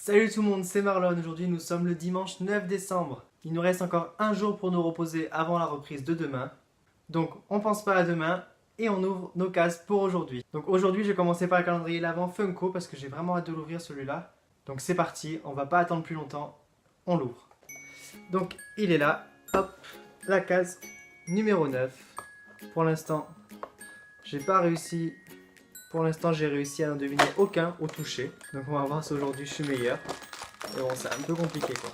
Salut tout le monde, c'est Marlon. Aujourd'hui nous sommes le dimanche 9 décembre. Il nous reste encore un jour pour nous reposer avant la reprise de demain. Donc on pense pas à demain et on ouvre nos cases pour aujourd'hui. Donc aujourd'hui je vais commencer par le calendrier l'Avent Funko parce que j'ai vraiment hâte de l'ouvrir celui-là. Donc c'est parti, on va pas attendre plus longtemps, on l'ouvre. Donc il est là, hop, la case numéro 9. Pour l'instant, j'ai pas réussi. Pour l'instant, j'ai réussi à n'en deviner aucun au toucher. Donc on va voir si aujourd'hui je suis meilleur. Et bon, c'est un peu compliqué quoi.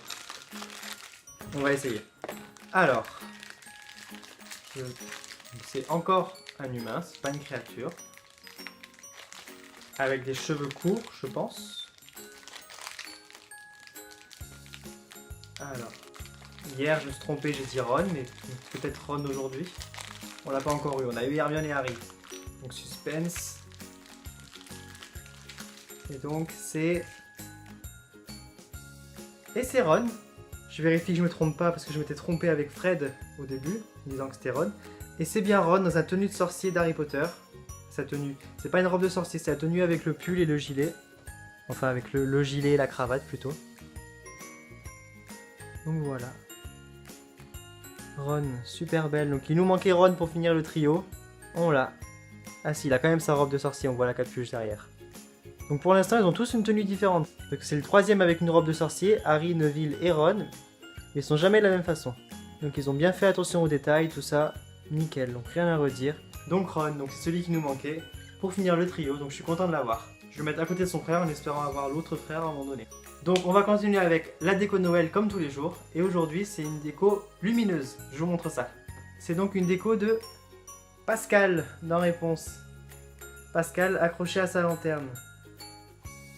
On va essayer. Alors, c'est encore un humain, c'est pas une créature. Avec des cheveux courts, je pense. Alors, hier je me suis trompé, j'ai dit Ron, mais peut-être Ron aujourd'hui. On l'a pas encore eu, on a eu Hermione et Harry. Donc suspense. Et donc c'est... Et c'est Ron. Je vérifie que je me trompe pas parce que je m'étais trompé avec Fred au début, en disant que c'était Ron. Et c'est bien Ron dans sa tenue de sorcier d'Harry Potter. Sa tenue. C'est pas une robe de sorcier, c'est la tenue avec le pull et le gilet. Enfin avec le gilet et la cravate plutôt. Donc voilà. Ron, super belle. Donc il nous manquait Ron pour finir le trio. On l'a. Ah si, il a quand même sa robe de sorcier, on voit la capuche derrière. Donc pour l'instant, ils ont tous une tenue différente. Donc c'est le troisième avec une robe de sorcier, Harry, Neville et Ron. Ils sont jamais de la même façon. Donc ils ont bien fait attention aux détails, tout ça, nickel, donc rien à redire. Donc Ron, donc c'est celui qui nous manquait pour finir le trio, donc je suis content de l'avoir. Je vais le mettre à côté de son frère en espérant avoir l'autre frère à un moment donné. Donc on va continuer avec la déco de Noël comme tous les jours. Et aujourd'hui c'est une déco lumineuse, je vous montre ça. C'est donc une déco de Pascal dans Réponse. Pascal accroché à sa lanterne.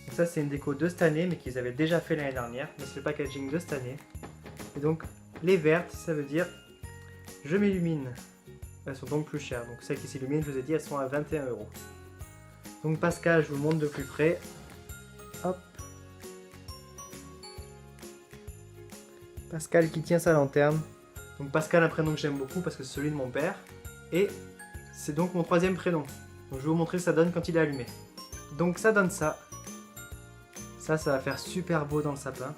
Donc ça c'est une déco de cette année mais qu'ils avaient déjà fait l'année dernière, mais c'est le packaging de cette année. Et donc les vertes ça veut dire je m'illumine. Elles sont donc plus chères, donc celles qui s'illuminent je vous ai dit elles sont à 21 €. Donc Pascal je vous le montre de plus près. Hop. Pascal qui tient sa lanterne. Donc Pascal un prénom que j'aime beaucoup parce que c'est celui de mon père. Et c'est donc mon troisième prénom. Donc je vais vous montrer ce que ça donne quand il est allumé. Donc ça donne ça. Ça va faire super beau dans le sapin.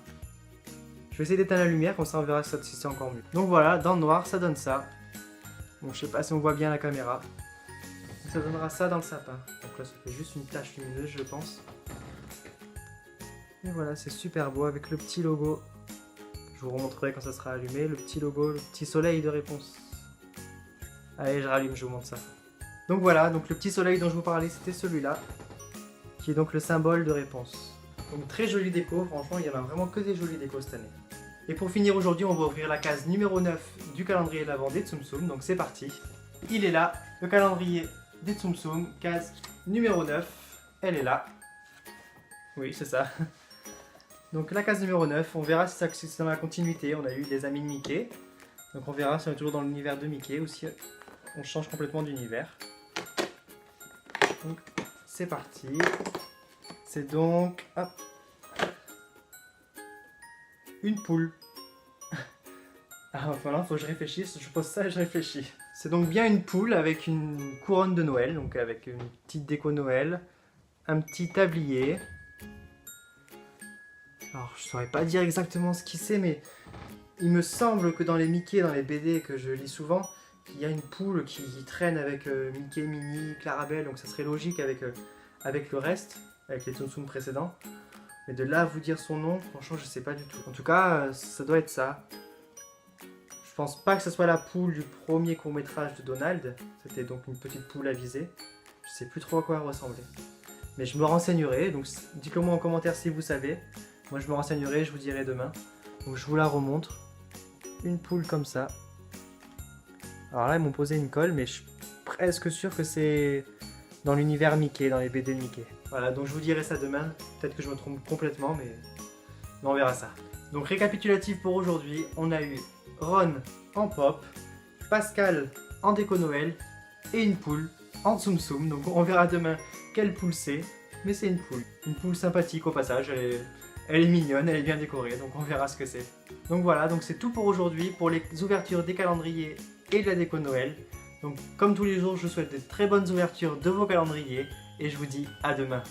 Je vais essayer d'éteindre la lumière, comme ça on verra si c'est encore mieux. Donc voilà, dans le noir, ça donne ça. Bon, je sais pas si on voit bien la caméra. Ça donnera ça dans le sapin. Donc là, ça fait juste une tache lumineuse, je pense. Et voilà, c'est super beau avec le petit logo. Je vous remontrerai quand ça sera allumé. Le petit logo, le petit soleil de Réponse. Allez, je rallume, je vous montre ça. Donc voilà, donc le petit soleil dont je vous parlais, c'était celui-là. Qui est donc le symbole de Réponse. Donc très jolie déco, franchement il y en a vraiment que des jolies décos cette année. Et pour finir aujourd'hui on va ouvrir la case numéro 9 du calendrier de l'Avent des Tsum Tsum, donc c'est parti. Il est là, le calendrier des Tsum Tsum, case numéro 9, elle est là. Oui c'est ça. Donc la case numéro 9, on verra si c'est dans la continuité, on a eu des amis de Mickey. Donc on verra si on est toujours dans l'univers de Mickey ou si on change complètement d'univers. Donc c'est parti. C'est donc hop, une poule. Ah voilà, faut que je réfléchisse, je pose ça et je réfléchis. C'est donc bien une poule avec une couronne de Noël, donc avec une petite déco Noël, un petit tablier. Alors je saurais pas dire exactement ce qui c'est, mais il me semble que dans les Mickey, dans les BD que je lis souvent, il y a une poule qui traîne avec Mickey, Minnie, Clarabelle, donc ça serait logique avec le reste. Avec les Tsum Tsum précédents. Mais de là à vous dire son nom, franchement je sais pas du tout. En tout cas, ça doit être ça. Je pense pas que ce soit la poule du premier court-métrage de Donald. C'était donc une petite poule avisée. Je sais plus trop à quoi elle ressemblait. Mais je me renseignerai, donc dites-le moi en commentaire si vous savez. Moi je me renseignerai, je vous dirai demain. Donc je vous la remontre. Une poule comme ça. Alors là ils m'ont posé une colle, mais je suis presque sûr que c'est dans l'univers Mickey, dans les BD de Mickey. Voilà, donc je vous dirai ça demain. Peut-être que je me trompe complètement, mais on verra ça. Donc récapitulatif pour aujourd'hui, on a eu Ron en pop, Pascal en déco Noël et une poule en Tsum Tsum. Donc on verra demain quelle poule c'est, mais c'est une poule. Une poule sympathique au passage, elle est mignonne, elle est bien décorée, donc on verra ce que c'est. Donc voilà, donc c'est tout pour aujourd'hui, pour les ouvertures des calendriers et de la déco Noël. Donc comme tous les jours, je vous souhaite de très bonnes ouvertures de vos calendriers et je vous dis à demain.